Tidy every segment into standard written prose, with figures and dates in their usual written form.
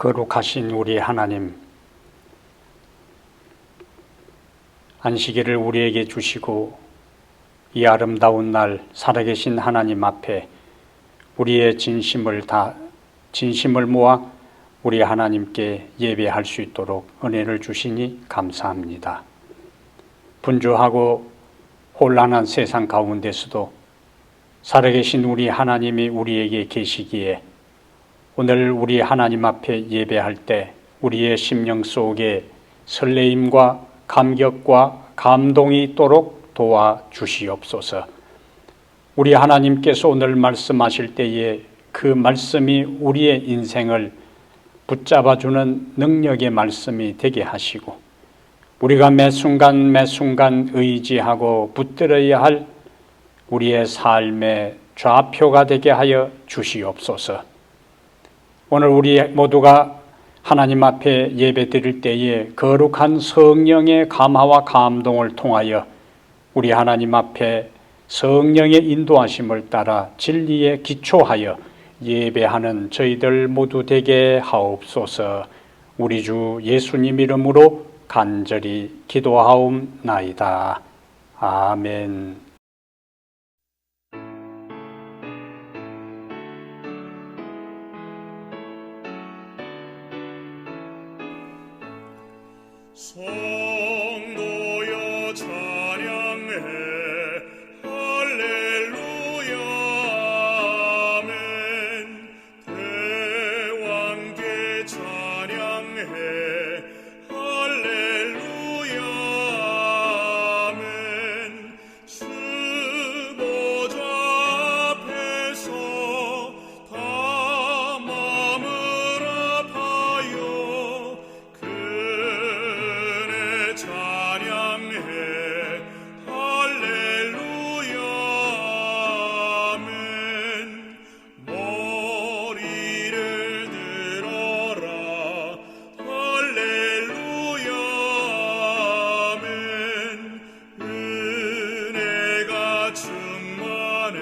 거룩하신 우리 하나님, 안식일을 우리에게 주시고 이 아름다운 날 살아계신 하나님 앞에 우리의 진심을 모아 우리 하나님께 예배할 수 있도록 은혜를 주시니 감사합니다. 분주하고 혼란한 세상 가운데서도 살아계신 우리 하나님이 우리에게 계시기에 오늘 우리 하나님 앞에 예배할 때 우리의 심령 속에 설레임과 감격과 감동이 있도록 도와주시옵소서. 우리 하나님께서 오늘 말씀하실 때에 그 말씀이 우리의 인생을 붙잡아주는 능력의 말씀이 되게 하시고 우리가 매 순간 의지하고 붙들어야 할 우리의 삶의 좌표가 되게 하여 주시옵소서. 오늘 우리 모두가 하나님 앞에 예배 드릴 때에 거룩한 성령의 감화와 감동을 통하여 우리 하나님 앞에 성령의 인도하심을 따라 진리에 기초하여 예배하는 저희들 모두 되게 하옵소서. 우리 주 예수님 이름으로 간절히 기도하옵나이다. 아멘. 성도여 찬양해 할렐루야 아멘. 대왕께 찬양해 할렐루야 아멘. 수보좌 앞에서 다 마음을 아파요 찬양해 할렐루야 아멘. 머리를 들어라 할렐루야 아멘. 은혜가 충만해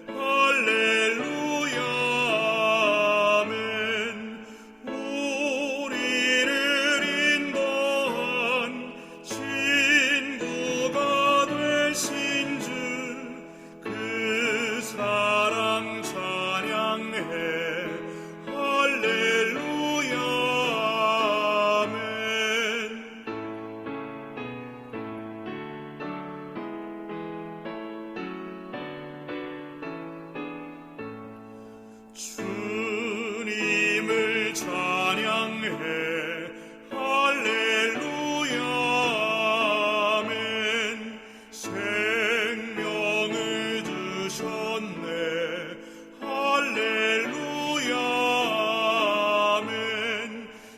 할렐루야 아멘. 우리를 인도한 친구가 되신 주 그 사랑 찬양해 할렐루야 아멘. 주님을 찬양해 할렐루야 아멘. 생명을 주셨네 할렐루야 아멘.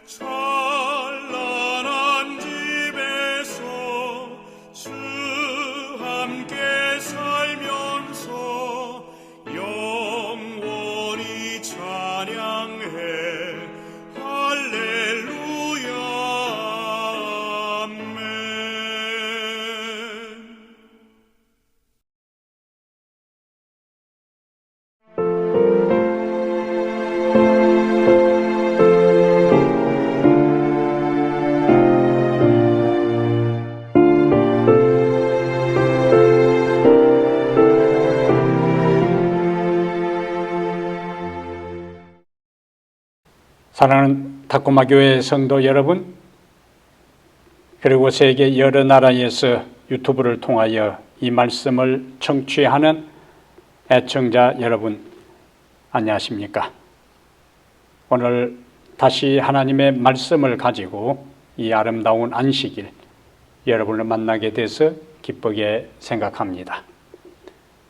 찬란한 집에서 주 함께 살면서 영원히 찬양해 할렐루야 아멘. 사랑하는 탁구마 교회 성도 여러분, 그리고 세계 여러 나라에서 유튜브를 통하여 이 말씀을 청취하는 애청자 여러분, 안녕하십니까? 오늘 다시 하나님의 말씀을 가지고 이 아름다운 안식일 여러분을 만나게 돼서 기쁘게 생각합니다.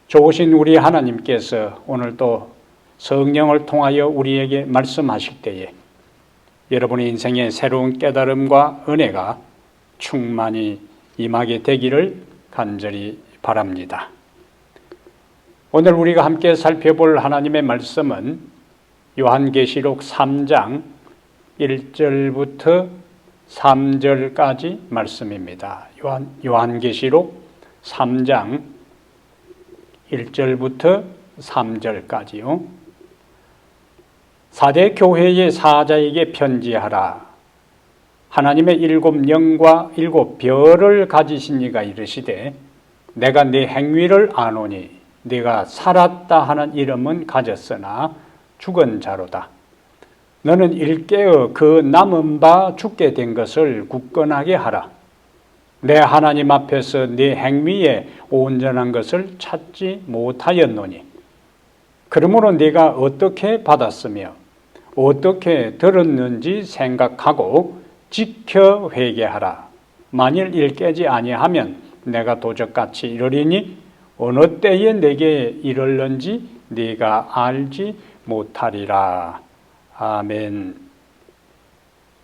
좋으신 우리 하나님께서 오늘도 성령을 통하여 우리에게 말씀하실 때에 여러분의 인생에 새로운 깨달음과 은혜가 충만히 임하게 되기를 간절히 바랍니다. 오늘 우리가 함께 살펴볼 하나님의 말씀은 요한계시록 3장 1절부터 3절까지 말씀입니다. 요한계시록 3장 1절부터 3절까지요. 4대 교회의 사자에게 편지하라. 하나님의 7영과 7별을 가지신 이가 이르시되 내가 네 행위를 아노니 네가 살았다 하는 이름은 가졌으나 죽은 자로다. 너는 일깨어 그 남은 바 죽게 된 것을 굳건하게 하라. 내 하나님 앞에서 네 행위에 온전한 것을 찾지 못하였노니 그러므로 네가 어떻게 받았으며 어떻게 들었는지 생각하고 지켜 회개하라. 만일 일깨지 아니하면 내가 도적같이 이르리니 어느 때에 내게 이르는지 네가 알지 못하리라. 아멘.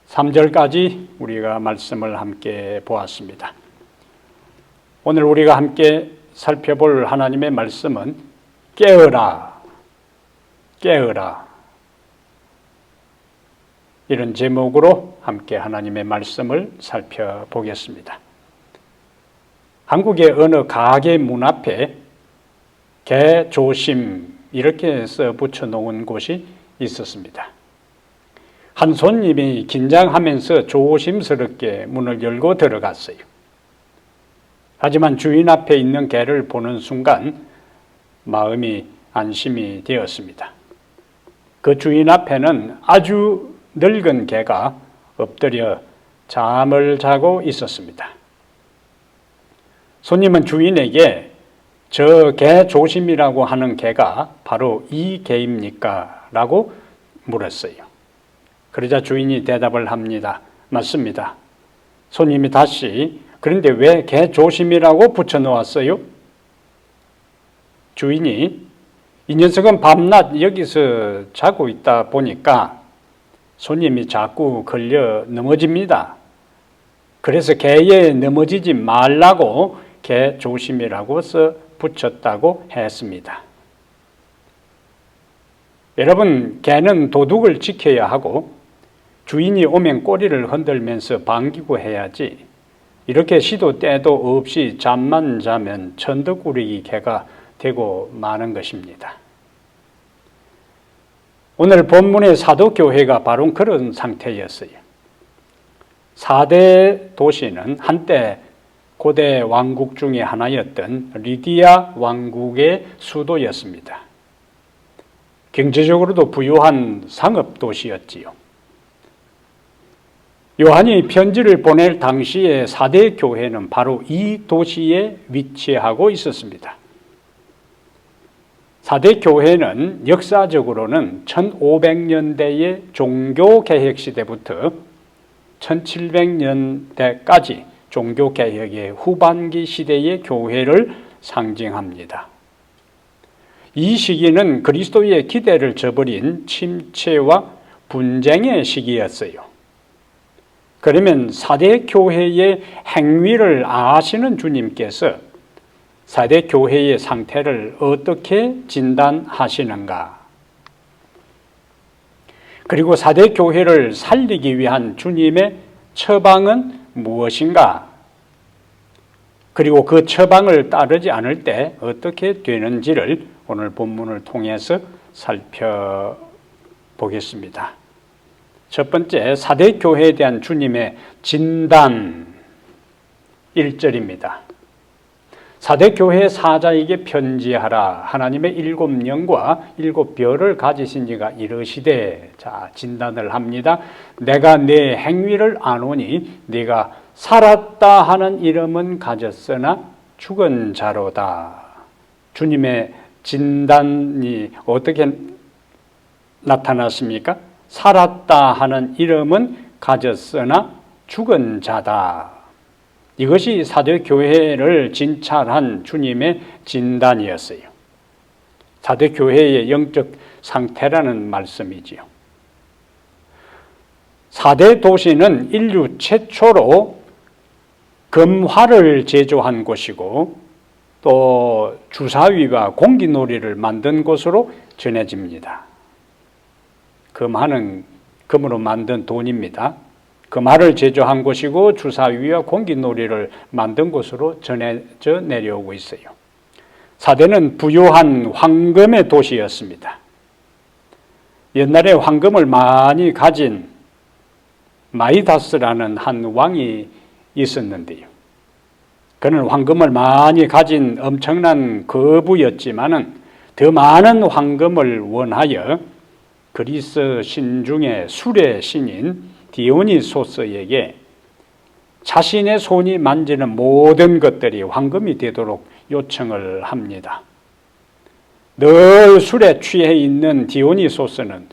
3절까지 우리가 말씀을 함께 보았습니다. 오늘 우리가 함께 살펴볼 하나님의 말씀은 깨어라, 깨어라. 이런 제목으로 함께 하나님의 말씀을 살펴보겠습니다. 한국의 어느 가게 문 앞에 개 조심 이렇게 써 붙여놓은 곳이 있었습니다. 한 손님이 긴장하면서 조심스럽게 문을 열고 들어갔어요. 하지만 주인 앞에 있는 개를 보는 순간 마음이 안심이 되었습니다. 그 주인 앞에는 아주 늙은 개가 엎드려 잠을 자고 있었습니다. 손님은 주인에게 저 개 조심이라고 하는 개가 바로 이 개입니까? 라고 물었어요. 그러자 주인이 대답을 합니다. 맞습니다. 손님이 다시 그런데 왜 개 조심이라고 붙여놓았어요? 주인이 이 녀석은 밤낮 여기서 자고 있다 보니까 손님이 자꾸 걸려 넘어집니다. 그래서 개에 넘어지지 말라고 개 조심이라고 써 붙였다고 했습니다. 여러분, 개는 도둑을 지켜야 하고 주인이 오면 꼬리를 흔들면서 반기고 해야지 이렇게 시도 때도 없이 잠만 자면 천덕꾸러기 개가 되고 마는 것입니다. 오늘 본문의 사도교회가 바로 그런 상태였어요. 4대 도시는 한때 고대 왕국 중에 하나였던 리디아 왕국의 수도였습니다. 경제적으로도 부유한 상업도시였지요. 요한이 편지를 보낼 당시에 4대 교회는 바로 이 도시에 위치하고 있었습니다. 4대 교회는 역사적으로는 1500년대의 종교개혁 시대부터 1700년대까지 종교개혁의 후반기 시대의 교회를 상징합니다. 이 시기는 그리스도의 기대를 저버린 침체와 분쟁의 시기였어요. 그러면 4대 교회의 행위를 아시는 주님께서 4대 교회의 상태를 어떻게 진단하시는가? 그리고 4대 교회를 살리기 위한 주님의 처방은 무엇인가? 그리고 그 처방을 따르지 않을 때 어떻게 되는지를 오늘 본문을 통해서 살펴보겠습니다. 첫 번째, 4대 교회에 대한 주님의 진단 1절입니다. 4대 교회 사자에게 편지하라. 하나님의 7영과 7별을 가지신 이가 이르시되, 자, 진단을 합니다. 내가 네 행위를 아노니 네가 살았다 하는 이름은 가졌으나 죽은 자로다. 주님의 진단이 어떻게 나타났습니까? 살았다 하는 이름은 가졌으나 죽은 자다. 이것이 4대 교회를 진찰한 주님의 진단이었어요. 4대 교회의 영적 상태라는 말씀이지요. 4대 도시는 인류 최초로 금화를 제조한 곳이고 또 주사위와 공기놀이를 만든 곳으로 전해집니다. 금화는 금으로 만든 돈입니다. 금화를 제조한 곳이고 주사위와 공기놀이를 만든 곳으로 전해져 내려오고 옛날에 황금을 많이 가진 마이다스라는 한 왕이 있었는데요. 그는 황금을 많이 가진 엄청난 거부였지만은 더 많은 황금을 원하여 그리스 신 중에 술의 신인 디오니소스에게 자신의 손이 만지는 모든 것들이 황금이 되도록 요청을 합니다. 늘 술에 취해 있는 디오니소스는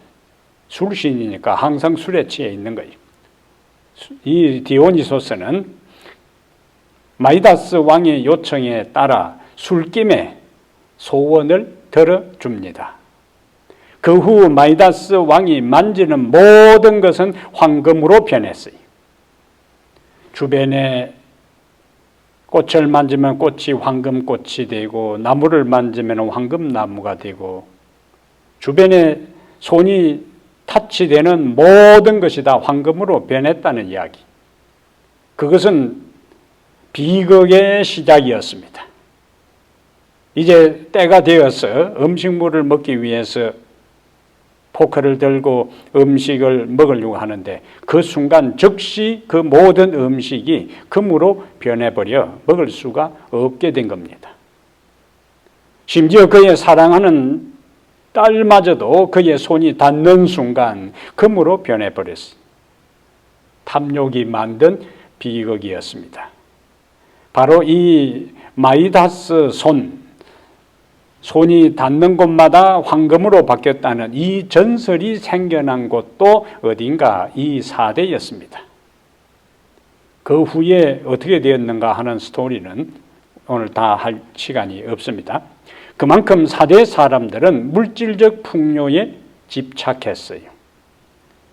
술신이니까 항상 술에 취해 있는 거예요. 이 디오니소스는 마이다스 왕의 요청에 따라 술김에 소원을 들어줍니다. 그 후 마이다스 왕이 만지는 모든 것은 황금으로 변했어요. 주변에 꽃을 만지면 꽃이 황금꽃이 되고 나무를 만지면 황금나무가 되고 주변에 손이 타치되는 모든 것이 다 황금으로 변했다는 이야기. 그것은 비극의 시작이었습니다. 이제 때가 되어서 음식물을 먹기 위해서 포크를 들고 음식을 먹으려고 하는데 그 순간 즉시 그 모든 음식이 금으로 변해버려 먹을 수가 없게 된 겁니다. 심지어 그의 사랑하는 딸마저도 그의 손이 닿는 순간 금으로 변해버렸어요. 탐욕이 만든 비극이었습니다. 바로 이 마이다스 손이 닿는 곳마다 황금으로 바뀌었다는 이 전설이 생겨난 곳도 어딘가 이 사대였습니다. 그 후에 어떻게 되었는가 하는 스토리는 오늘 다 할 시간이 없습니다. 그만큼 사대 사람들은 물질적 풍요에 집착했어요.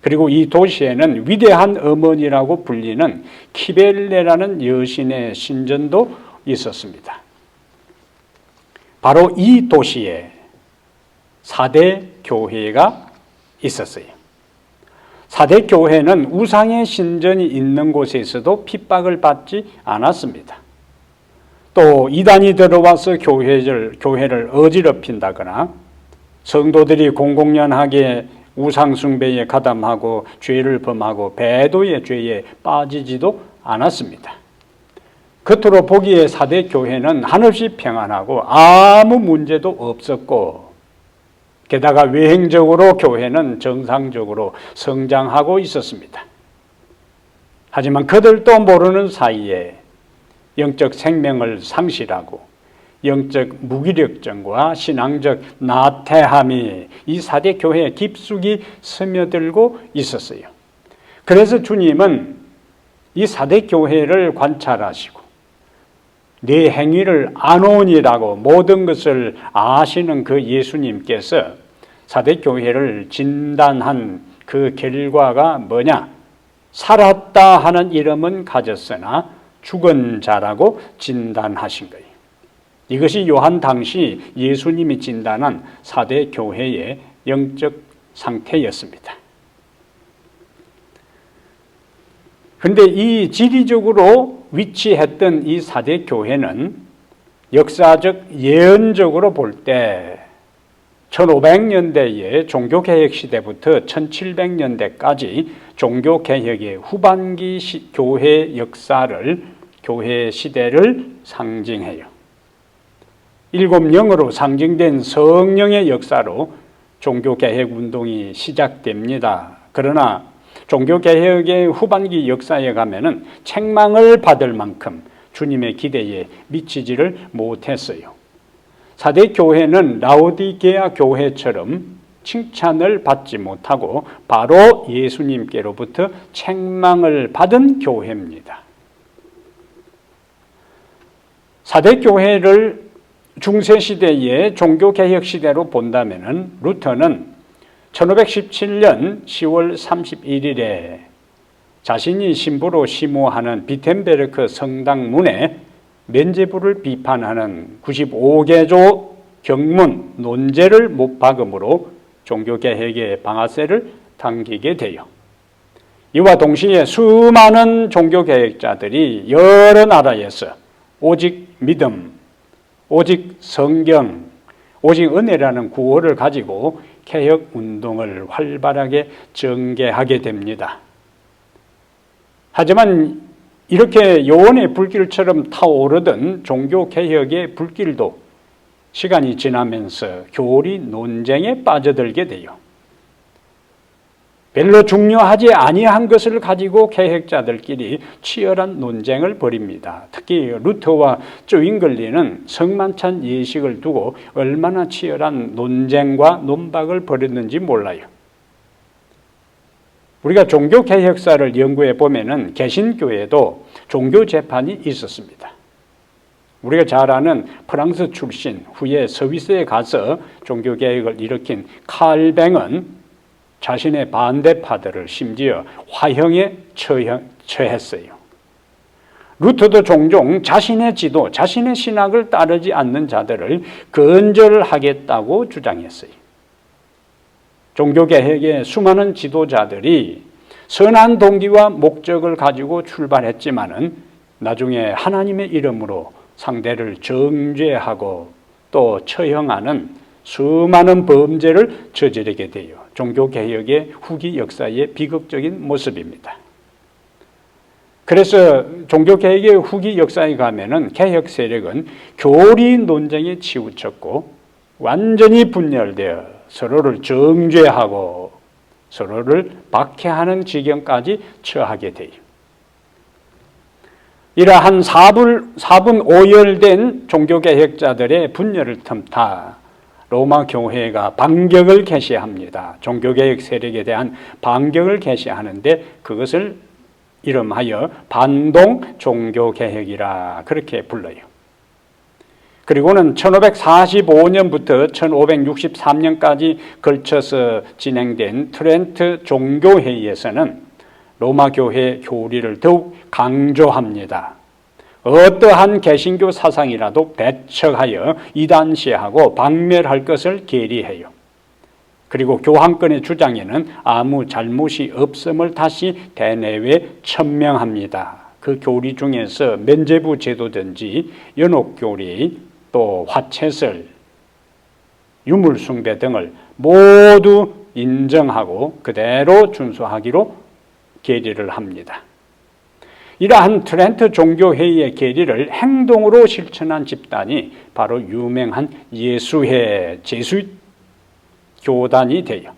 그리고 이 도시에는 위대한 어머니라고 불리는 키벨레라는 여신의 신전도 있었습니다. 바로 이 도시에 사대 교회가 있었어요. 사대 교회는 우상의 신전이 있는 곳에서도 핍박을 받지 않았습니다. 또 이단이 들어와서 교회를 어지럽힌다거나 성도들이 공공연하게 우상 숭배에 가담하고 죄를 범하고 배도의 죄에 빠지지도 않았습니다. 겉으로 보기에 사대 교회는 한없이 평안하고 아무 문제도 없었고 게다가 외행적으로 교회는 정상적으로 성장하고 있었습니다. 하지만 그들도 모르는 사이에 영적 생명을 상실하고 영적 무기력증과 신앙적 나태함이 이 사대 교회에 깊숙이 스며들고 있었어요. 그래서 주님은 이 사대 교회를 관찰하시고 네 행위를 아노니라고 모든 것을 아시는 그 예수님께서 사대 교회를 진단한 그 결과가 뭐냐? 살았다 하는 이름은 가졌으나 죽은 자라고 진단하신 거예요. 이것이 요한 당시 예수님이 진단한 사대 교회의 영적 상태였습니다. 그런데 이 지리적으로 위치했던 이 사대 교회는 역사적 예언적으로 볼 때 1500년대의 종교개혁 시대부터 1700년대까지 종교개혁의 후반기 교회 역사를, 교회 시대를 상징해요. 7영으로 상징된 성령의 역사로 종교개혁 운동이 시작됩니다. 그러나 종교개혁의 후반기 역사에 가면은 책망을 받을 만큼 주님의 기대에 미치지를 못했어요. 사대 교회는 라오디게아 교회처럼 칭찬을 받지 못하고 바로 예수님께로부터 책망을 받은 교회입니다. 사대 교회를 중세시대의 종교개혁 시대로 본다면은 루터는 1517년 10월 31일에 자신이 신부로 시무하는 비텐베르크 성당 문에 면죄부를 비판하는 95개조 경문 논제를 못 박음으로 종교개혁의 방아쇠를 당기게 돼요. 이와 동시에 수많은 종교개혁자들이 여러 나라에서 오직 믿음, 오직 성경, 오직 은혜라는 구호를 가지고 개혁 운동을 활발하게 전개하게 됩니다. 하지만 이렇게 요원의 불길처럼 타오르던 종교개혁의 불길도 시간이 지나면서 교리 논쟁에 빠져들게 돼요. 별로 중요하지 아니한 것을 가지고 개혁자들끼리 치열한 논쟁을 벌입니다. 특히 루터와 쭝잉글리는 성만찬 예식을 두고 얼마나 치열한 논쟁과 논박을 벌였는지 몰라요. 우리가 종교개혁사를 연구해 보면은 개신교에도 종교재판이 있었습니다. 우리가 잘 아는 프랑스 출신 후에 스위스에 가서 종교개혁을 일으킨 칼뱅은 자신의 반대파들을 심지어 화형에 처했어요. 루터도 종종 자신의 지도, 자신의 신학을 따르지 않는 자들을 근절하겠다고 주장했어요. 종교개혁의 수많은 지도자들이 선한 동기와 목적을 가지고 출발했지만은 나중에 하나님의 이름으로 상대를 정죄하고 또 처형하는 수많은 범죄를 저지르게 돼요. 종교개혁의 후기 역사의 비극적인 모습입니다. 그래서 종교개혁의 후기 역사에 가면은 개혁 세력은 교리 논쟁에 치우쳤고 완전히 분열되어 서로를 정죄하고 서로를 박해하는 지경까지 처하게 돼요. 이러한 사분오열된 종교개혁자들의 분열을 틈타 로마 교회가 반격을 개시합니다. 종교개혁 세력에 대한 반격을 개시하는데 그것을 이름하여 반동 종교개혁이라 그렇게 불러요. 그리고는 1545년부터 1563년까지 걸쳐서 진행된 트렌트 종교회의에서는 로마 교회 교리를 더욱 강조합니다. 어떠한 개신교 사상이라도 배척하여 이단시하고 박멸할 것을 계리해요. 그리고 교황권의 주장에는 아무 잘못이 없음을 다시 대내외 천명합니다. 그 교리 중에서 면죄부 제도든지 연옥교리, 또 화채설, 유물숭배 등을 모두 인정하고 그대로 준수하기로 계리를 합니다. 이러한 트렌트 종교회의의 계리를 행동으로 실천한 집단이 바로 유명한 예수회, 제수잇 교단이 돼요.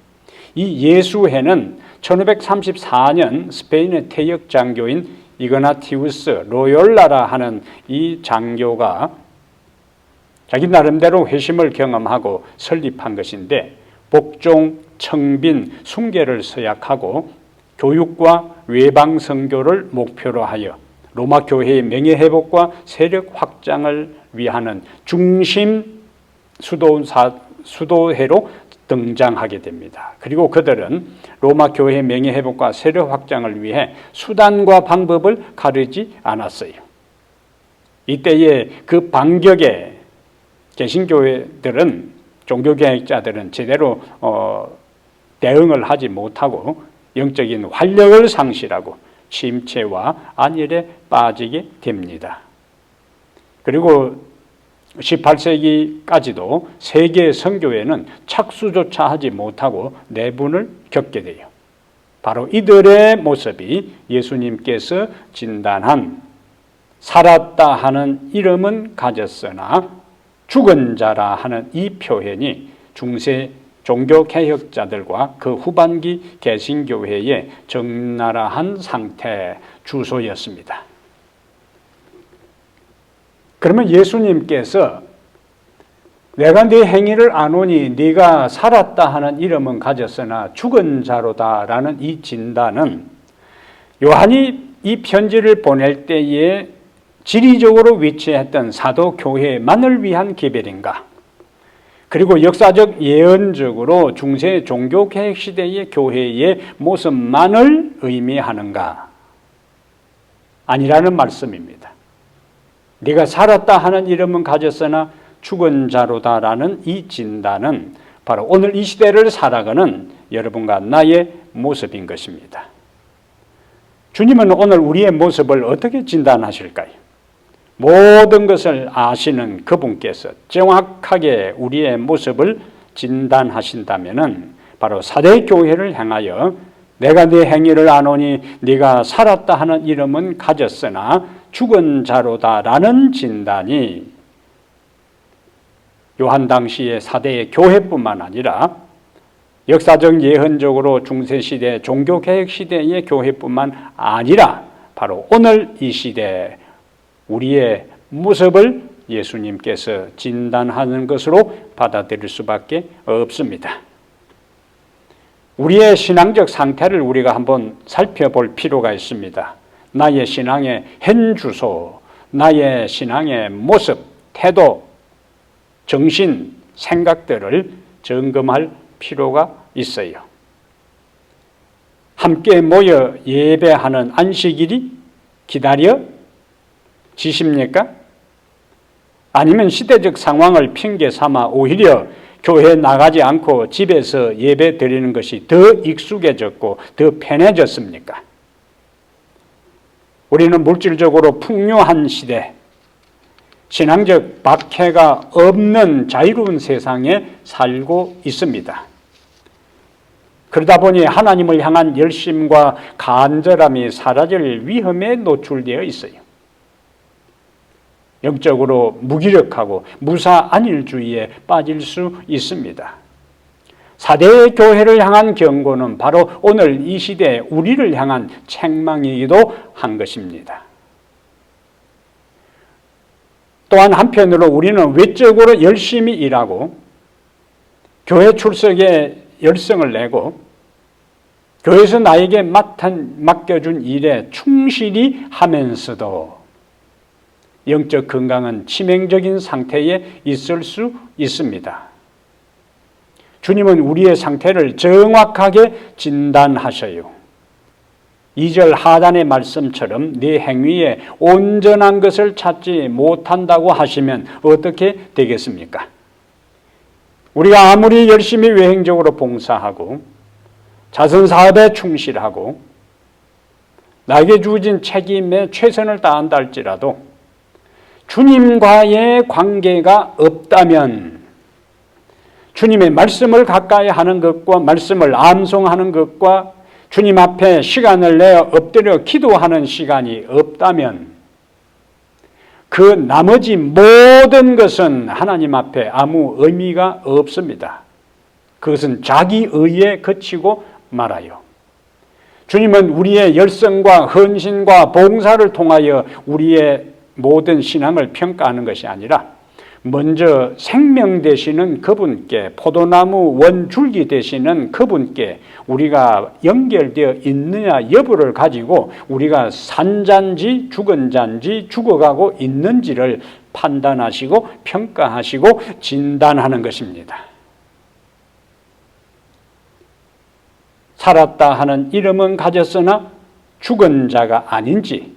이 예수회는 1534년 스페인의 퇴역 장교인 이그나티우스 로욜라라 하는 이 장교가 자기 나름대로 회심을 경험하고 설립한 것인데 복종, 청빈, 숭계를 서약하고 교육과 외방 선교를 목표로 하여 로마 교회의 명예회복과 세력 확장을 위하는 중심 수도회로 등장하게 됩니다. 그리고 그들은 로마 교회의 명예회복과 세력 확장을 위해 수단과 방법을 가르지 않았어요. 이때에 그 반격에 개신교회들은 종교개혁자들은 제대로 대응을 하지 못하고 영적인 활력을 상실하고 침체와 안일에 빠지게 됩니다. 그리고 18세기까지도 세계 선교회는 착수조차 하지 못하고 내분을 겪게 돼요. 바로 이들의 모습이 예수님께서 진단한 살았다 하는 이름은 가졌으나 죽은 자라 하는 이 표현이 중세 종교개혁자들과 그 후반기 개신교회의 적나라한 상태 주소였습니다. 그러면 예수님께서 내가 네 행위를 아노니 네가 살았다 하는 이름은 가졌으나 죽은 자로다라는 이 진단은 요한이 이 편지를 보낼 때에 지리적으로 위치했던 사도교회만을 위한 기별인가? 그리고 역사적 예언적으로 중세 종교개혁 시대의 교회의 모습만을 의미하는가? 아니라는 말씀입니다. 네가 살았다 하는 이름은 가졌으나 죽은 자로다라는 이 진단은 바로 오늘 이 시대를 살아가는 여러분과 나의 모습인 것입니다. 주님은 오늘 우리의 모습을 어떻게 진단하실까요? 모든 것을 아시는 그분께서 정확하게 우리의 모습을 진단하신다면은 바로 사대 교회를 향하여 내가 네 행위를 아노니 네가 살았다 하는 이름은 가졌으나 죽은 자로다라는 진단이 요한 당시의 사대의 교회뿐만 아니라 역사적 예언적으로 중세시대 종교개혁시대의 교회뿐만 아니라 바로 오늘 이 시대 우리의 모습을 예수님께서 진단하는 것으로 받아들일 수밖에 없습니다. 우리의 신앙적 상태를 우리가 한번 살펴볼 필요가 있습니다. 나의 신앙의 현 주소, 나의 신앙의 모습, 태도, 정신, 생각들을 점검할 필요가 있어요. 함께 모여 예배하는 안식일이 기다려 지십니까? 아니면 시대적 상황을 핑계 삼아 오히려 교회에 나가지 않고 집에서 예배 드리는 것이 더 익숙해졌고 더 편해졌습니까? 우리는 물질적으로 풍요한 시대, 신앙적 박해가 없는 자유로운 세상에 살고 있습니다. 그러다 보니 하나님을 향한 열심과 간절함이 사라질 위험에 노출되어 있어요. 영적으로 무기력하고 무사안일주의에 빠질 수 있습니다. 사대의 교회를 향한 경고는 바로 오늘 이 시대 우리를 향한 책망이기도 한 것입니다. 또한 한편으로 우리는 외적으로 열심히 일하고 교회 출석에 열성을 내고 교회에서 나에게 맡겨준 일에 충실히 하면서도 영적 건강은 치명적인 상태에 있을 수 있습니다. 주님은 우리의 상태를 정확하게 진단하셔요. 2절 하단의 말씀처럼 네 행위에 온전한 것을 찾지 못한다고 하시면 어떻게 되겠습니까? 우리가 아무리 열심히 외행적으로 봉사하고 자선사업에 충실하고 나에게 주어진 책임에 최선을 다한다 할지라도 주님과의 관계가 없다면 주님의 말씀을 가까이 하는 것과 말씀을 암송하는 것과 주님 앞에 시간을 내어 엎드려 기도하는 시간이 없다면 그 나머지 모든 것은 하나님 앞에 아무 의미가 없습니다. 그것은 자기 의에 그치고 말아요. 주님은 우리의 열성과 헌신과 봉사를 통하여 우리의 모든 신앙을 평가하는 것이 아니라 먼저 생명 되시는 그분께, 포도나무 원줄기 되시는 그분께 우리가 연결되어 있느냐 여부를 가지고 우리가 산 자인지 죽은 자인지 죽어가고 있는지를 판단하시고 평가하시고 진단하는 것입니다. 살았다 하는 이름은 가졌으나 죽은 자가 아닌지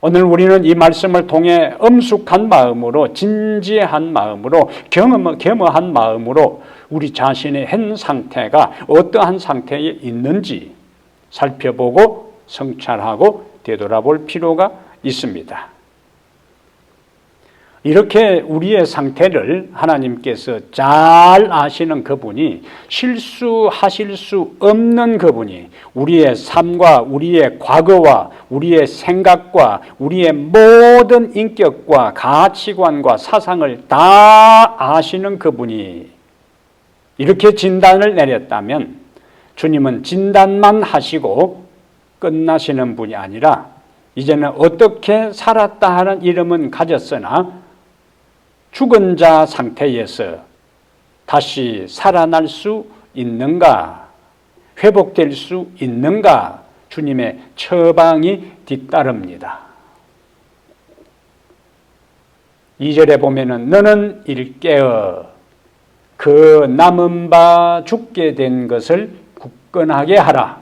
오늘 우리는 이 말씀을 통해 엄숙한 마음으로 진지한 마음으로 겸허한 마음으로 우리 자신의 현 상태가 어떠한 상태에 있는지 살펴보고 성찰하고 되돌아볼 필요가 있습니다. 이렇게 우리의 상태를 하나님께서 잘 아시는 그분이 실수하실 수 없는 그분이 우리의 삶과 우리의 과거와 우리의 생각과 우리의 모든 인격과 가치관과 사상을 다 아시는 그분이 이렇게 진단을 내렸다면 주님은 진단만 하시고 끝나시는 분이 아니라 이제는 어떻게 살았다 하는 이름은 가졌으나 죽은 자 상태에서 다시 살아날 수 있는가, 회복될 수 있는가, 주님의 처방이 뒤따릅니다. 2절에 보면은 너는 일깨어 그 남은 바 죽게 된 것을 굳건하게 하라.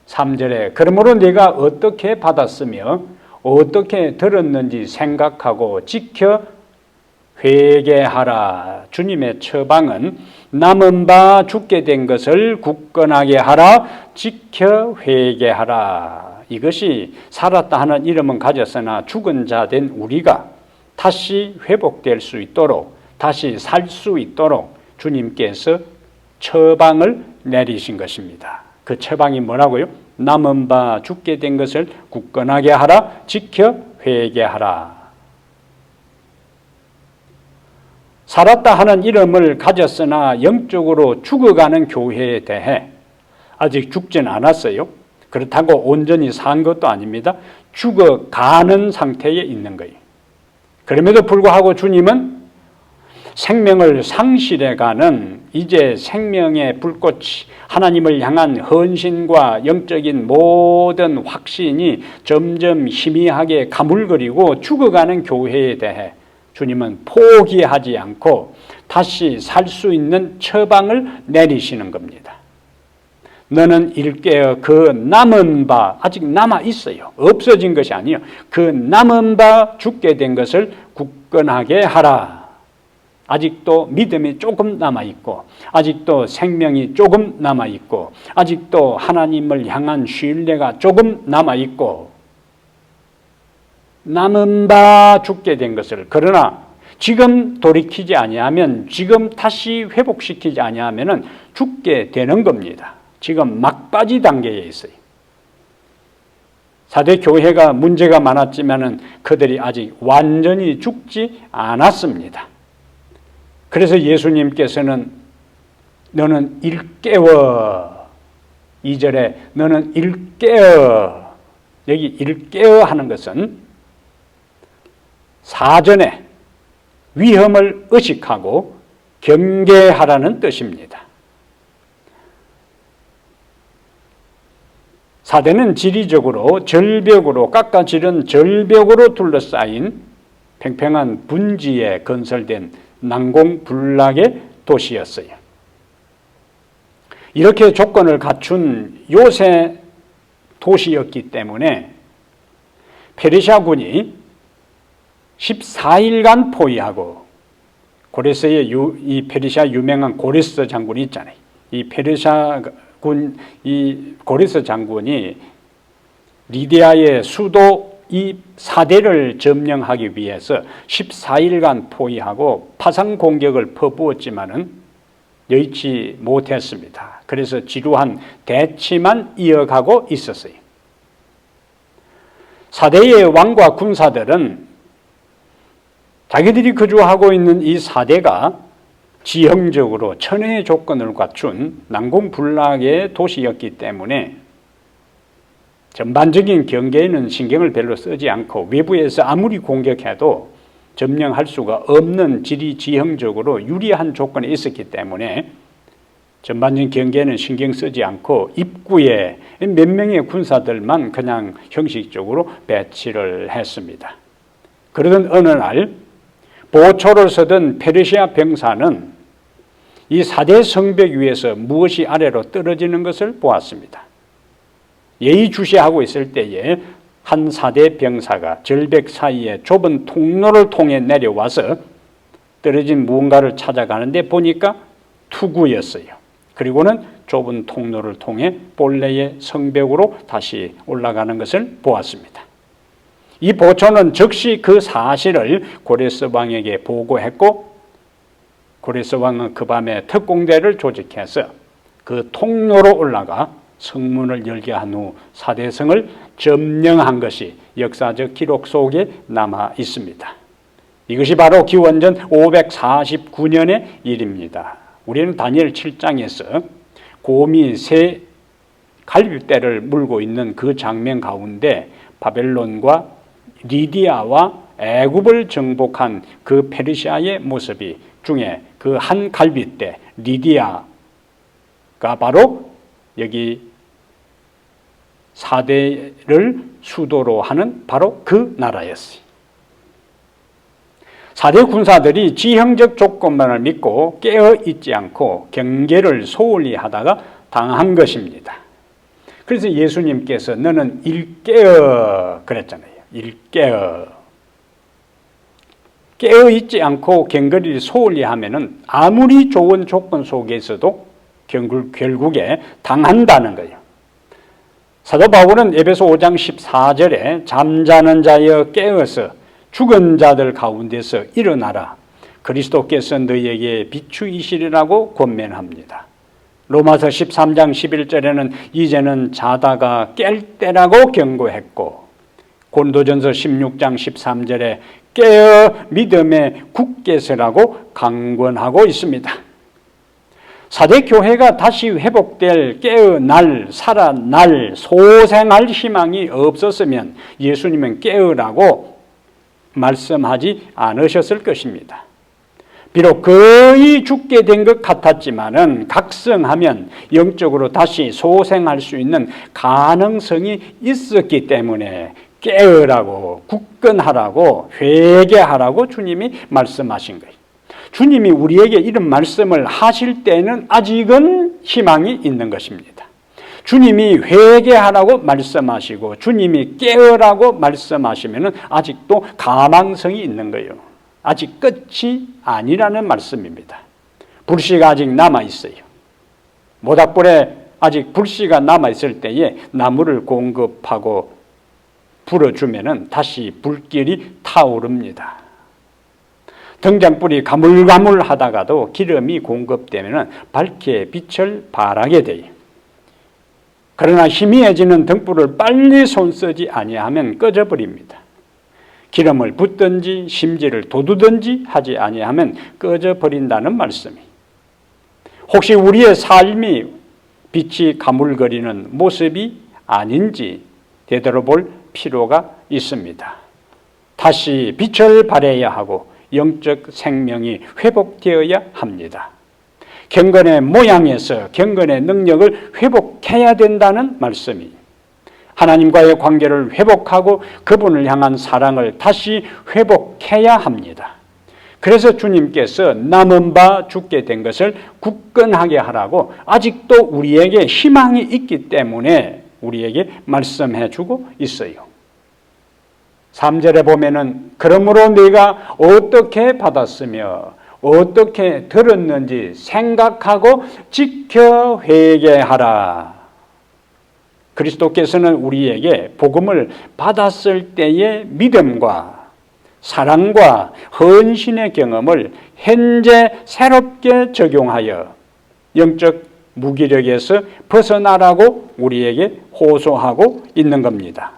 3절에 그러므로 네가 어떻게 받았으며 어떻게 들었는지 생각하고 지켜 회개하라. 주님의 처방은 남은 바 죽게 된 것을 굳건하게 하라. 지켜 회개하라. 이것이 살았다 하는 이름은 가졌으나 죽은 자 된 우리가 다시 회복될 수 있도록 다시 살 수 있도록 주님께서 처방을 내리신 것입니다. 그 처방이 뭐라고요? 남은 바 죽게 된 것을 굳건하게 하라, 지켜 회개하라. 살았다 하는 이름을 가졌으나 영적으로 죽어가는 교회에 대해 아직 죽진 않았어요. 그렇다고 온전히 산 것도 아닙니다. 죽어가는 상태에 있는 거예요. 그럼에도 불구하고 주님은 생명을 상실해가는 이제 생명의 불꽃이 하나님을 향한 헌신과 영적인 모든 확신이 점점 희미하게 가물거리고 죽어가는 교회에 대해 주님은 포기하지 않고 다시 살 수 있는 처방을 내리시는 겁니다. 너는 일깨어 그 남은 바, 아직 남아 있어요. 없어진 것이 아니에요. 그 남은 바 죽게 된 것을 굳건하게 하라. 아직도 믿음이 조금 남아있고, 아직도 생명이 조금 남아있고, 아직도 하나님을 향한 신뢰가 조금 남아있고, 남은 바 죽게 된 것을, 그러나 지금 돌이키지 아니하면, 지금 다시 회복시키지 아니하면 죽게 되는 겁니다. 지금 막바지 단계에 있어요. 사대 교회가 문제가 많았지만 그들이 아직 완전히 죽지 않았습니다. 그래서 예수님께서는 너는 일깨워, 2절에 너는 일깨어, 여기 일깨어 하는 것은 사전에 위험을 의식하고 경계하라는 뜻입니다. 사대는 지리적으로 절벽으로 깎아지른 절벽으로 둘러싸인 팽팽한 분지에 건설된 난공불락의 도시였어요. 이렇게 조건을 갖춘 요새 도시였기 때문에 페르시아군이 14일간 포위하고, 고레스의 이 페르시아 유명한 고레스 장군이 있잖아요. 이 페르시아군, 이 고레스 장군이 리디아의 수도 이 사대를 점령하기 위해서 14일간 포위하고 파상 공격을 퍼부었지만은 여의치 못했습니다. 그래서 지루한 대치만 이어가고 있었어요. 사대의 왕과 군사들은 자기들이 거주하고 있는 이 사대가 지형적으로 천혜의 조건을 갖춘 난공불락의 도시였기 때문에 전반적인 경계에는 신경을 별로 쓰지 않고 외부에서 아무리 공격해도 점령할 수가 없는 지리지형적으로 유리한 조건에 있었기 때문에 전반적인 경계에는 신경 쓰지 않고 입구에 몇 명의 군사들만 그냥 형식적으로 배치를 했습니다. 그러던 어느 날 보초를 서던 페르시아 병사는 이 사대 성벽 위에서 무엇이 아래로 떨어지는 것을 보았습니다. 예의주시하고 있을 때에 한 사대 병사가 절벽 사이에 좁은 통로를 통해 내려와서 떨어진 무언가를 찾아가는데 보니까 투구였어요. 그리고는 좁은 통로를 통해 본래의 성벽으로 다시 올라가는 것을 보았습니다. 이 보초는 즉시 그 사실을 고레스 왕에게 보고했고, 고레스 왕은 그 밤에 특공대를 조직해서 그 통로로 올라가 성문을 열게 한 후 사대성을 점령한 것이 역사적 기록 속에 남아 있습니다. 이것이 바로 기원전 549년의 일입니다. 우리는 다니엘 7장에서 곰이 새 갈빗대를 물고 있는 그 장면 가운데 바벨론과 리디아와 애굽을 정복한 그 페르시아의 모습이 중에 그 한 갈빗대 리디아가 바로 여기 사대를 수도로 하는 바로 그 나라였어요. 사대 군사들이 지형적 조건만을 믿고 깨어 있지 않고 경계를 소홀히 하다가 당한 것입니다. 그래서 예수님께서 너는 일깨어 그랬잖아요. 일깨어. 깨어 있지 않고 경계를 소홀히 하면은 아무리 좋은 조건 속에서도 결국에 당한다는 거예요. 사도 바울은 에베소 5장 14절에 잠자는 자여 깨어서 죽은 자들 가운데서 일어나라. 그리스도께서 너희에게 비추이시리라고 권면합니다. 로마서 13장 11절에는 이제는 자다가 깰 때라고 경고했고, 고린도전서 16장 13절에 깨어 믿음에 굳게 서라고 강권하고 있습니다. 사대 교회가 다시 회복될 깨어날, 살아날, 소생할 희망이 없었으면 예수님은 깨어라고 말씀하지 않으셨을 것입니다. 비록 거의 죽게 된 것 같았지만은 각성하면 영적으로 다시 소생할 수 있는 가능성이 있었기 때문에 깨어라고, 굳건하라고, 회개하라고 주님이 말씀하신 거예요. 주님이 우리에게 이런 말씀을 하실 때는 아직은 희망이 있는 것입니다. 주님이 회개하라고 말씀하시고 주님이 깨어라고 말씀하시면 아직도 가망성이 있는 거예요. 아직 끝이 아니라는 말씀입니다. 불씨가 아직 남아있어요. 모닥불에 아직 불씨가 남아있을 때에 나무를 공급하고 불어주면 다시 불길이 타오릅니다. 등잔불이 가물가물하다가도 기름이 공급되면 밝게 빛을 발하게 돼요. 그러나 희미해지는 등불을 빨리 손쓰지 아니하면 꺼져버립니다. 기름을 붓든지 심지를 돋우든지 하지 아니하면 꺼져버린다는 말씀이. 혹시 우리의 삶이 빛이 가물거리는 모습이 아닌지 되돌아볼 필요가 있습니다. 다시 빛을 발해야 하고 영적 생명이 회복되어야 합니다. 경건의 모양에서 경건의 능력을 회복해야 된다는 말씀이, 하나님과의 관계를 회복하고 그분을 향한 사랑을 다시 회복해야 합니다. 그래서 주님께서 남은 바 죽게 된 것을 굳건하게 하라고 아직도 우리에게 희망이 있기 때문에 우리에게 말씀해 주고 있어요. 3절에 보면은 그러므로 네가 어떻게 받았으며 어떻게 들었는지 생각하고 지켜 회개하라. 그리스도께서는 우리에게 복음을 받았을 때의 믿음과 사랑과 헌신의 경험을 현재 새롭게 적용하여 영적 무기력에서 벗어나라고 우리에게 호소하고 있는 겁니다.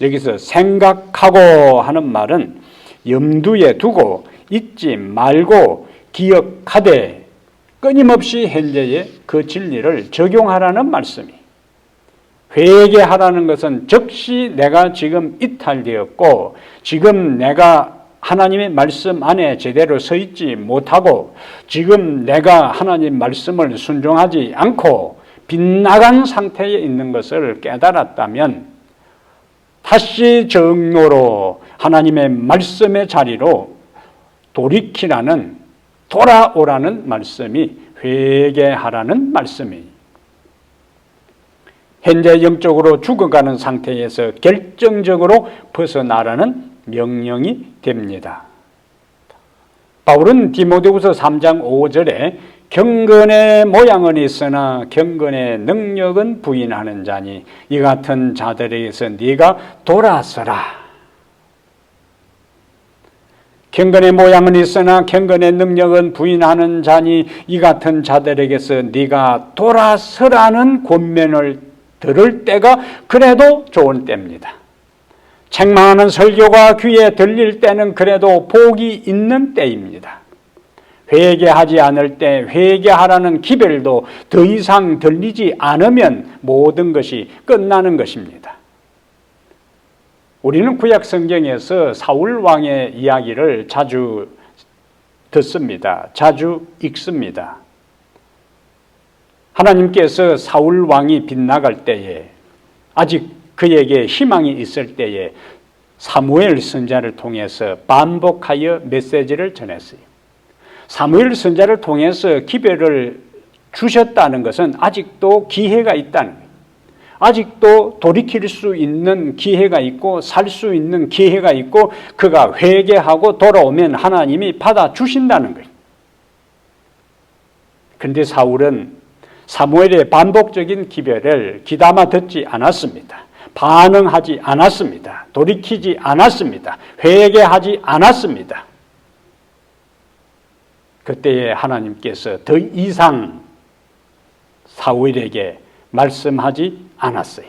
여기서 생각하고 하는 말은 염두에 두고 잊지 말고 기억하되 끊임없이 현재의 그 진리를 적용하라는 말씀이. 회개하라는 것은 즉시 내가 지금 이탈되었고 지금 내가 하나님의 말씀 안에 제대로 서 있지 못하고 지금 내가 하나님 말씀을 순종하지 않고 빗나간 상태에 있는 것을 깨달았다면 다시 정로로 하나님의 말씀의 자리로 돌아오라는 말씀이 회개하라는 말씀이, 현재 영적으로 죽어가는 상태에서 결정적으로 벗어나라는 명령이 됩니다. 바울은 디모데후서 3장 5절에 경건의 모양은 있으나 경건의 능력은 부인하는 자니 이 같은 자들에게서 네가 돌아서라. 경건의 모양은 있으나 경건의 능력은 부인하는 자니 이 같은 자들에게서 네가 돌아서라는 권면을 들을 때가 그래도 좋은 때입니다. 책망하는 설교가 귀에 들릴 때는 그래도 복이 있는 때입니다. 회개하지 않을 때 회개하라는 기별도 더 이상 들리지 않으면 모든 것이 끝나는 것입니다. 우리는 구약 성경에서 사울 왕의 이야기를 자주 듣습니다. 자주 읽습니다. 하나님께서 사울 왕이 빗나갈 때에, 아직 그에게 희망이 있을 때에 사무엘 선지자를 통해서 반복하여 메시지를 전했어요. 사무엘 선지자를 통해서 기별을 주셨다는 것은 아직도 기회가 있다는 거예요. 아직도 돌이킬 수 있는 기회가 있고 살 수 있는 기회가 있고 그가 회개하고 돌아오면 하나님이 받아주신다는 거예요. 그런데 사울은 사무엘의 반복적인 기별을 귀담아 듣지 않았습니다. 반응하지 않았습니다. 돌이키지 않았습니다. 회개하지 않았습니다. 그때에 하나님께서 더 이상 사울에게 말씀하지 않았어요.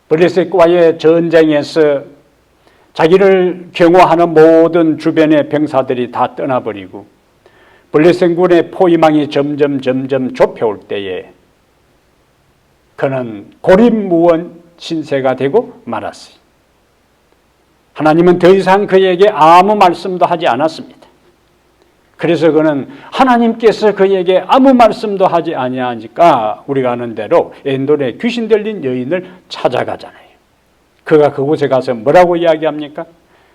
블레셋과의 전쟁에서 자기를 경호하는 모든 주변의 병사들이 다 떠나버리고 블레셋군의 포위망이 점점 좁혀올 때에 그는 고립무원 신세가 되고 말았어요. 하나님은 더 이상 그에게 아무 말씀도 하지 않았습니다. 그래서 그는 하나님께서 그에게 아무 말씀도 하지 아니하니까 우리가 아는 대로 엔돌에 귀신 들린 여인을 찾아가잖아요. 그가 그곳에 가서 뭐라고 이야기합니까?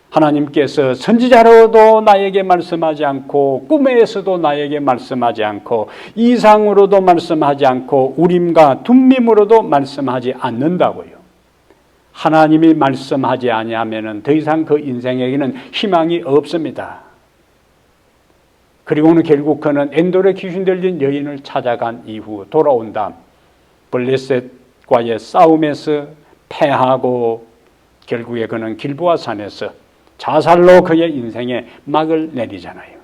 하나님께서 선지자로도 나에게 말씀하지 않고 꿈에서도 나에게 말씀하지 않고 이상으로도 말씀하지 않고 우림과 둠밈으로도 말씀하지 않는다고요. 하나님이 말씀하지 아니하면은 더 이상 그 인생에게는 희망이 없습니다. 그리고는 결국 그는 엔돌에 귀신 들린 여인을 찾아간 이후 돌아온 다음 블레셋과의 싸움에서 패하고 결국에 그는 길보아 산에서 자살로 그의 인생에 막을 내리잖아요.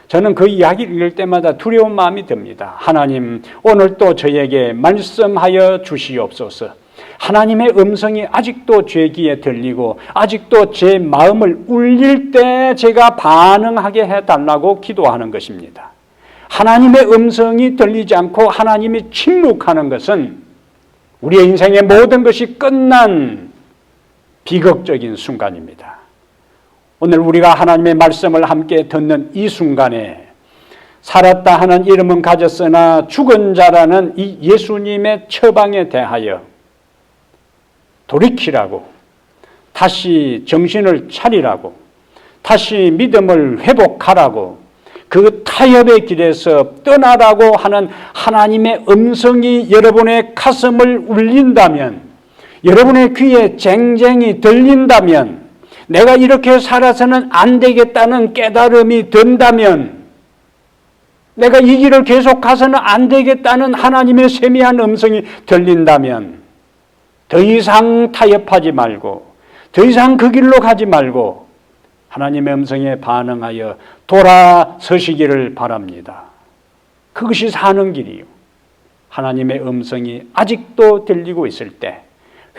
저는 그 이야기를 읽을 때마다 두려운 마음이 듭니다. 하나님, 오늘 또 저에게 말씀하여 주시옵소서. 하나님의 음성이 아직도 제 귀에 들리고 아직도 제 마음을 울릴 때 제가 반응하게 해달라고 기도하는 것입니다. 하나님의 음성이 들리지 않고 하나님이 침묵하는 것은 우리의 인생의 모든 것이 끝난 비극적인 순간입니다. 오늘 우리가 하나님의 말씀을 함께 듣는 이 순간에 살았다 하는 이름은 가졌으나 죽은 자라는 이 예수님의 처방에 대하여 돌이키라고, 다시 정신을 차리라고, 다시 믿음을 회복하라고, 그 타협의 길에서 떠나라고 하는 하나님의 음성이 여러분의 가슴을 울린다면, 여러분의 귀에 쟁쟁이 들린다면, 내가 이렇게 살아서는 안 되겠다는 깨달음이 든다면, 내가 이 길을 계속 가서는 안 되겠다는 하나님의 세미한 음성이 들린다면 더 이상 타협하지 말고 더 이상 그 길로 가지 말고 하나님의 음성에 반응하여 돌아서시기를 바랍니다. 그것이 사는 길이요. 하나님의 음성이 아직도 들리고 있을 때,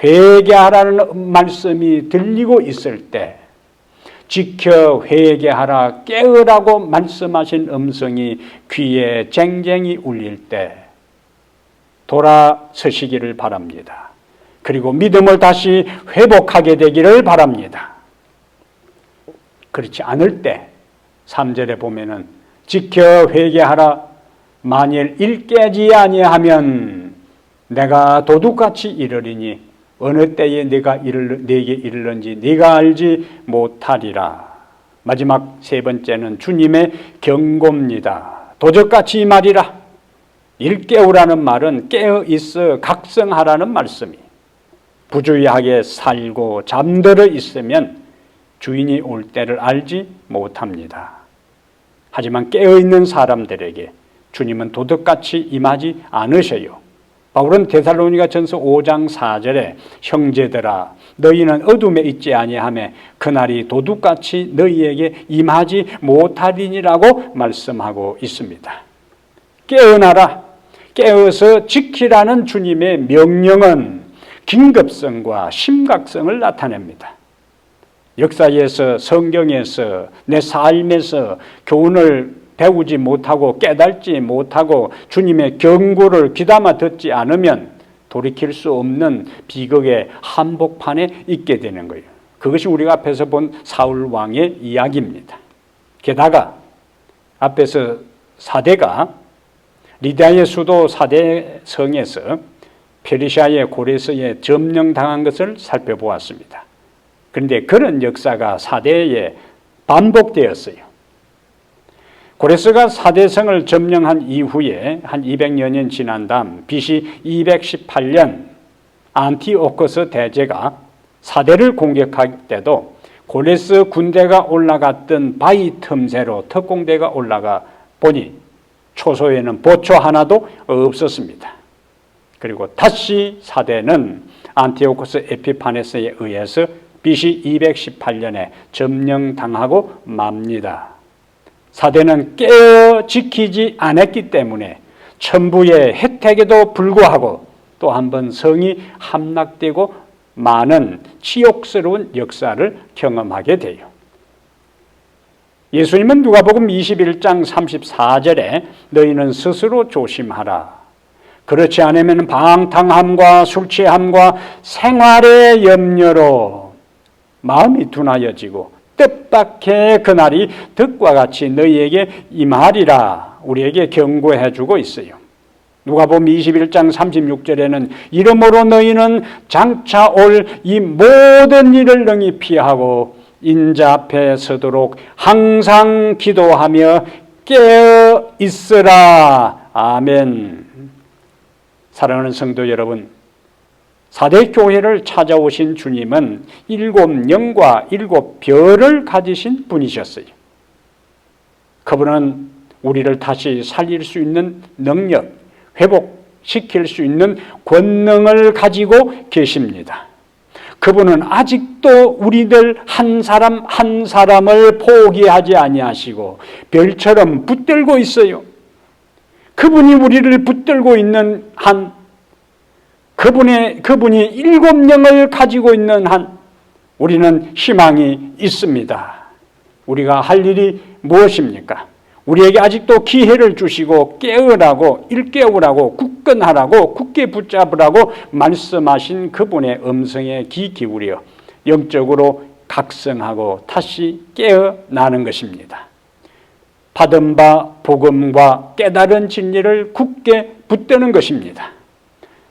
회개하라는 말씀이 들리고 있을 때, 지켜 회개하라 깨으라고 말씀하신 음성이 귀에 쟁쟁이 울릴 때 돌아서시기를 바랍니다. 그리고 믿음을 다시 회복하게 되기를 바랍니다. 그렇지 않을 때 3절에 보면은 지켜 회개하라 만일 일 깨지 아니하면 내가 도둑같이 이르리니 어느 때에 내게 이르는지 네가 알지 못하리라. 마지막 세 번째는 주님의 경고입니다. 도적같이 말이라. 일깨우라는 말은 깨어 있어 각성하라는 말씀이. 부주의하게 살고 잠들어 있으면 주인이 올 때를 알지 못합니다. 하지만 깨어있는 사람들에게 주님은 도둑같이 임하지 않으셔요. 바울은 데살로니가전서 5장 4절에 형제들아 너희는 어둠에 있지 아니하며 그날이 도둑같이 너희에게 임하지 못하리니라고 말씀하고 있습니다. 깨어나라, 깨어서 지키라는 주님의 명령은 긴급성과 심각성을 나타냅니다. 역사에서 성경에서 내 삶에서 교훈을 배우지 못하고 깨달지 못하고 주님의 경고를 귀담아 듣지 않으면 돌이킬 수 없는 비극의 한복판에 있게 되는 거예요. 그것이 우리가 앞에서 본 사울 왕의 이야기입니다. 게다가 앞에서 사대가 리디아의 수도 사대성에서 페르시아의 고레스에 점령당한 것을 살펴보았습니다. 그런데 그런 역사가 사대에 반복되었어요. 고레스가 사대성을 점령한 이후에 한 200여년 지난 다음 BC 218년 안티오코스 대제가 사대를 공격할 때도 고레스 군대가 올라갔던 바위 틈새로 특공대가 올라가 보니 초소에는 보초 하나도 없었습니다. 그리고 다시 사대는 안티오코스 에피파네스에 의해서 BC 218년에 점령당하고 맙니다. 사대는 깨어 지키지 않았기 때문에 천부의 혜택에도 불구하고 또 한 번 성이 함락되고 많은 치욕스러운 역사를 경험하게 돼요. 예수님은 누가복음 21장 34절에 너희는 스스로 조심하라. 그렇지 않으면 방탕함과 술 취함과 생활의 염려로 마음이 둔하여지고 뜻밖의 그날이 득과 같이 너희에게 임하리라 우리에게 경고해 주고 있어요. 누가복음 21장 36절에는 이러므로 너희는 장차 올 이 모든 일을 능히 피하고 인자 앞에 서도록 항상 기도하며 깨어 있으라. 아멘. 사랑하는 성도 여러분, 사대 교회를 찾아오신 주님은 7영과 7별을 가지신 분이셨어요. 그분은 우리를 다시 살릴 수 있는 능력, 회복시킬 수 있는 권능을 가지고 계십니다. 그분은 아직도 우리들 한 사람 한 사람을 포기하지 아니하시고 별처럼 붙들고 있어요. 그분이 우리를 붙들고 있는 한, 그분이 7영을 가지고 있는 한 우리는 희망이 있습니다. 우리가 할 일이 무엇입니까? 우리에게 아직도 기회를 주시고 깨으라고, 일깨우라고, 굳건하라고, 굳게 붙잡으라고 말씀하신 그분의 음성에 귀 기울여 영적으로 각성하고 다시 깨어나는 것입니다. 받은 바 복음과 깨달은 진리를 굳게 붙드는 것입니다.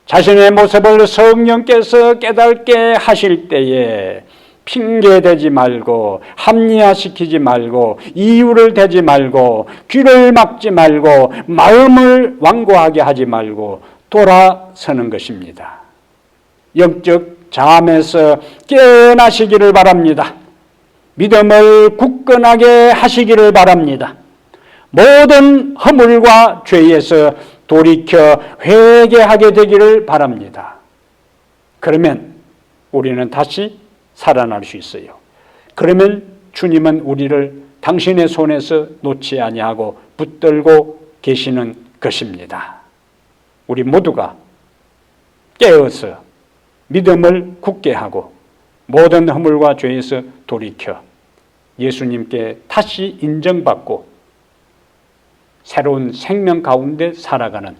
자신의 모습을 성령께서 깨닫게 하실 때에 핑계대지 말고 합리화시키지 말고 이유를 대지 말고 귀를 막지 말고 마음을 완고하게 하지 말고 돌아서는 것입니다. 영적 잠에서 깨어나시기를 바랍니다. 믿음을 굳건하게 하시기를 바랍니다. 모든 허물과 죄에서 돌이켜 회개하게 되기를 바랍니다. 그러면 우리는 다시 살아날 수 있어요. 그러면 주님은 우리를 당신의 손에서 놓지 아니하고 붙들고 계시는 것입니다. 우리 모두가 깨어서 믿음을 굳게 하고 모든 허물과 죄에서 돌이켜 예수님께 다시 인정받고 새로운 생명 가운데 살아가는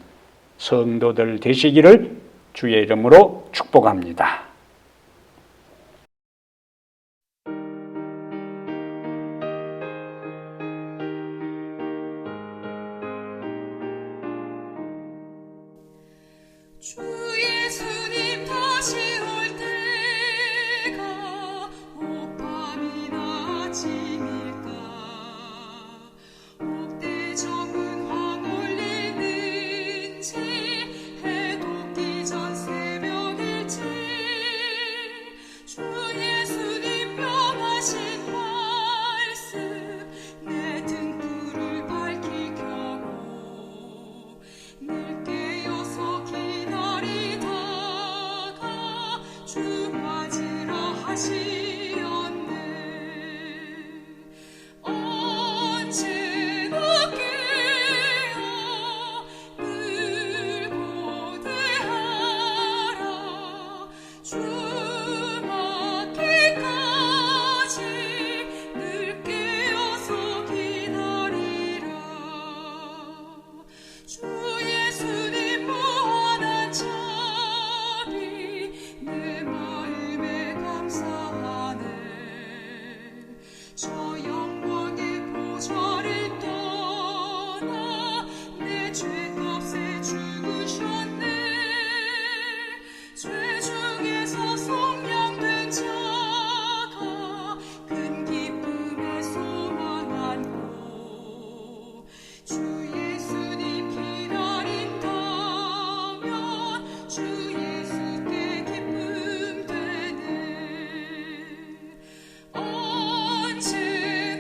성도들 되시기를 주의 이름으로 축복합니다. 주 예수님 다시 올 때가 오밤이나 아침일까 옥대 정은 황 올리는지 해 돋기 전 새벽일지 주 예수님 명하신 말씀 내 등불을 밝히 켜고 늘 깨어서 기다리다가 주 맞으라 하시었네. 언제나 깨어 늘 고대하라. 주 맞기까지 늘 깨어서 기다리라. 주 예수님 무한한 자비 내 마음에 감사하네. 저 영광의 보좌를 떠나 내 죄값에 죽으셨네. 죄 중에서 성령된 자가 큰 기쁨에 소망 안고 주 예수님 기다린다면 주 예수께 기쁨 되네. 언제나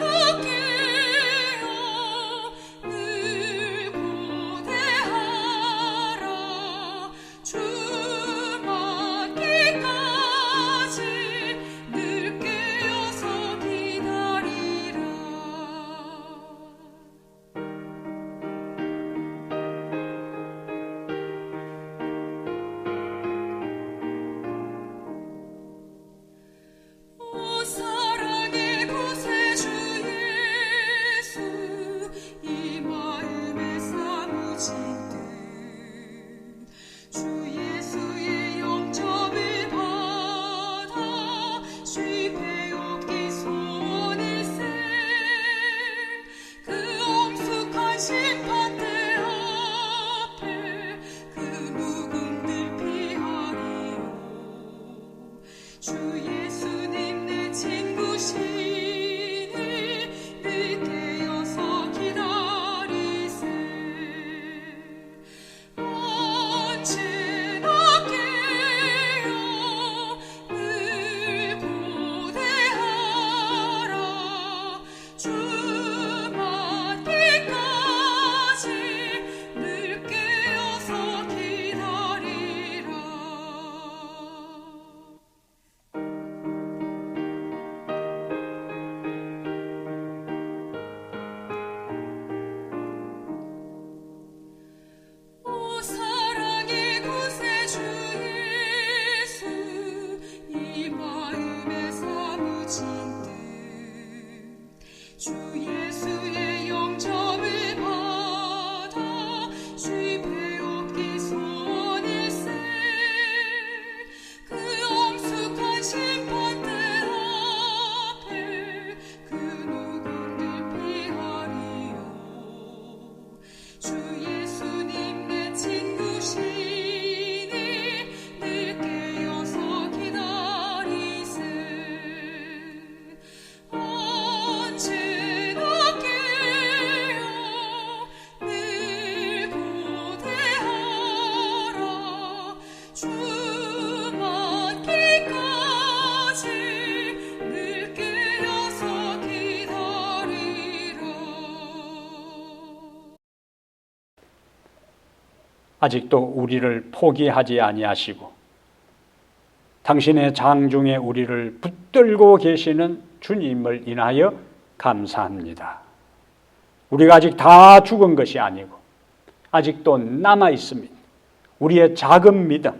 주 예수의 영접을 받아 주의 배옵기 선일세. 그 엄숙한 심판대 앞에 그 누구를 피하리요. 주 예수님 내 친구시니 늘 깨어서 기다리세. 언제나 깨어 늘 고대하라. 주 맞기까지 늘 깨어서 기다리라. 아직도 우리를 포기하지 아니하시고 당신의 장중에 우리를 붙들고 계시는 주님을 인하여 감사합니다. 우리가 아직 다 죽은 것이 아니고 아직도 남아 있습니다. 우리의 작은 믿음,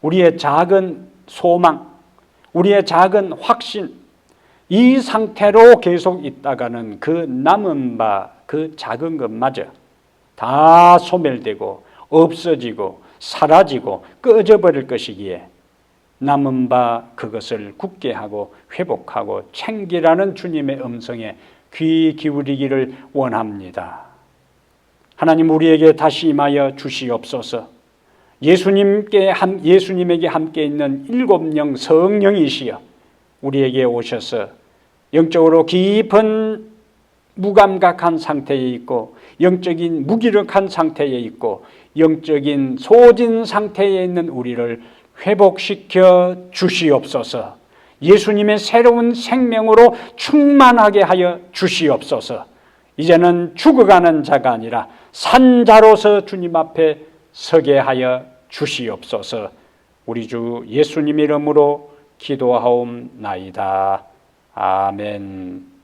우리의 작은 소망, 우리의 작은 확신, 이 상태로 계속 있다가는 그 남은 바, 그 작은 것마저 다 소멸되고 없어지고 사라지고 꺼져버릴 것이기에 남은 바 그것을 굳게 하고 회복하고 챙기라는 주님의 음성에 귀 기울이기를 원합니다. 하나님, 우리에게 다시 임하여 주시옵소서. 예수님에게 함께 있는 7명 성령이시여 우리에게 오셔서 영적으로 깊은 무감각한 상태에 있고 영적인 무기력한 상태에 있고 영적인 소진 상태에 있는 우리를 회복시켜 주시옵소서. 예수님의 새로운 생명으로 충만하게 하여 주시옵소서. 이제는 죽어가는 자가 아니라 산 자로서 주님 앞에 서게 하여 주시옵소서. 우리 주 예수님 이름으로 기도하옵나이다. 아멘.